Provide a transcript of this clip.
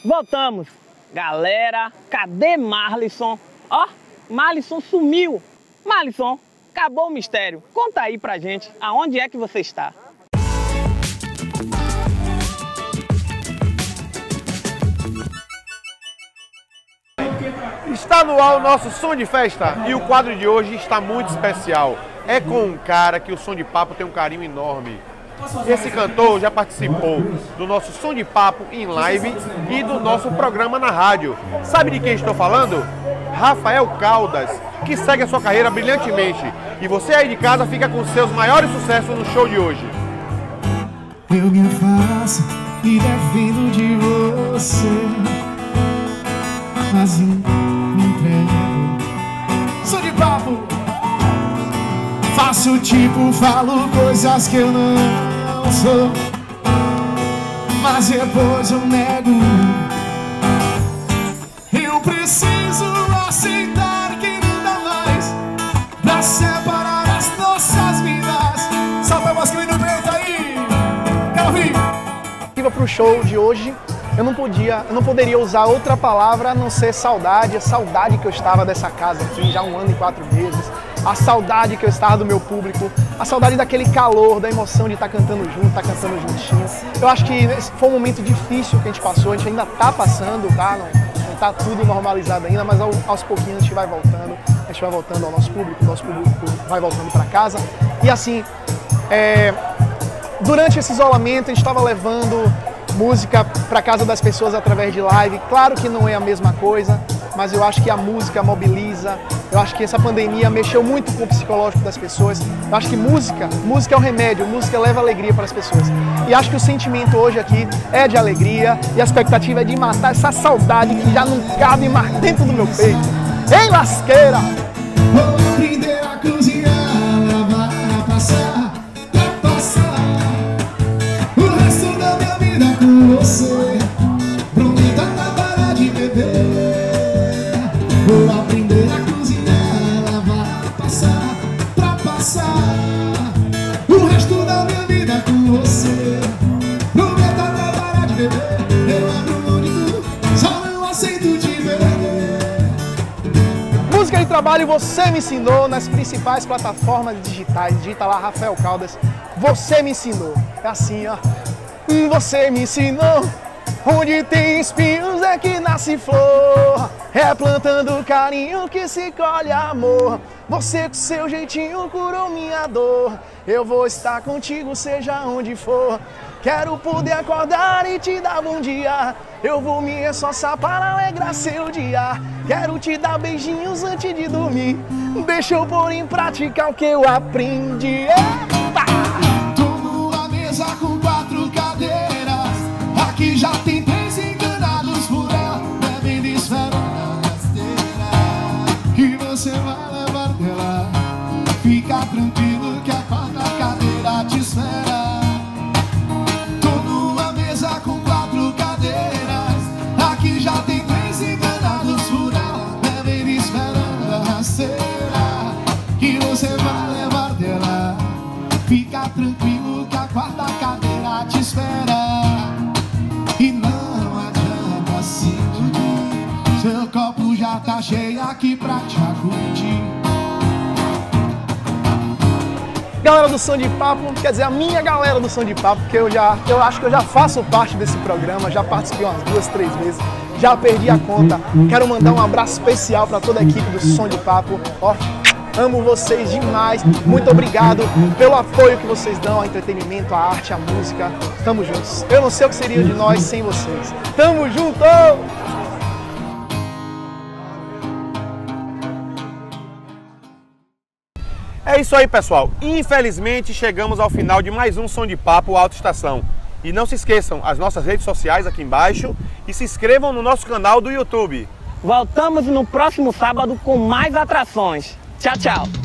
Voltamos. Galera, cadê Marlisson? Ó, Marlisson sumiu. Marlisson, acabou o mistério. Conta aí pra gente, aonde é que você está? Está no ar o nosso Som de Festa e o quadro de hoje está muito especial. É com um cara que o Som de Papo tem um carinho enorme. Esse cantor já participou do nosso Som de Papo em live e do nosso programa na rádio. Sabe de quem estou falando? Rafael Caldas, que segue a sua carreira brilhantemente. E você aí de casa fica com seus maiores sucessos no show de hoje. Eu me afasto e defendo de você, mas me entrego. Som de Papo. Faço tipo, falo coisas que eu não sou, mas depois eu nego. Eu preciso aceitar que não dá mais pra separar as nossas vidas. Salve a masculino preto aí, quero ouvir. Pro show de hoje, eu não poderia usar outra palavra a não ser saudade. A saudade que eu estava dessa casa aqui já há 1 ano e 4 meses. A saudade que eu estava do meu público, a saudade daquele calor, da emoção de estar cantando junto, estar cantando juntinho. Eu acho que foi um momento difícil que a gente passou, a gente ainda está passando, tá? Não está tudo normalizado ainda, mas aos pouquinhos a gente vai voltando ao nosso público vai voltando para casa. E assim, durante esse isolamento a gente estava levando música para casa das pessoas através de live. Claro que não é a mesma coisa, mas eu acho que a música mobiliza. Eu acho que essa pandemia mexeu muito com o psicológico das pessoas. Eu acho que música é o remédio, música leva alegria para as pessoas. E acho que o sentimento hoje aqui é de alegria e a expectativa é de matar essa saudade que já não cabe mais dentro do meu peito. Ei, lasqueira! Vou aprender a cozinhar, lavar, passar, o resto da minha vida com você. Prometa não parar de beber. Vou aprender a cozinhar, lavar, passar, o resto da minha vida com você. Prometa não parar de beber. Eu abro mão de tudo, só não aceito te perder. Música de trabalho Você Me Ensinou nas principais plataformas digitais. Digita lá Rafael Caldas, Você Me Ensinou. É assim, ó. Você me ensinou, onde tem espinhos é que nasce flor. É plantando carinho que se colhe amor. Você com seu jeitinho curou minha dor. Eu vou estar contigo seja onde for. Quero poder acordar e te dar bom dia. Eu vou me esforçar para alegrar seu dia. Quero te dar beijinhos antes de dormir. Deixa eu pôr em prática o que eu aprendi. Epa! Tô numa mesa com 4 cadeiras. Aqui já tem 3 enganados por ela. Bebendo e esperando a rasteira que você vai levar dela. Fica tranquilo que a 4ª cadeira te espera. Tô numa mesa com 4 cadeiras. Aqui já tem 3 enganados por ela. Bebendo e esperando a rasteira que você vai levar dela. Fica tranquilo que a 4ª cadeira te espera. E não adianta se iludir, seu copo já tá cheio aqui pra te acudir. Galera do Som de Papo, quer dizer, a minha galera do Som de Papo, porque eu acho que eu já faço parte desse programa, já participei umas 2, 3 vezes, já perdi a conta. Quero mandar um abraço especial para toda a equipe do Som de Papo. Ó, amo vocês demais, muito obrigado pelo apoio que vocês dão ao entretenimento, à arte, à música. Tamo juntos. Eu não sei o que seria de nós sem vocês. Tamo junto! É isso aí, pessoal. Infelizmente, chegamos ao final de mais um Som de Papo Alta Estação. E não se esqueçam, as nossas redes sociais aqui embaixo e se inscrevam no nosso canal do YouTube. Voltamos no próximo sábado com mais atrações. Tchau, tchau!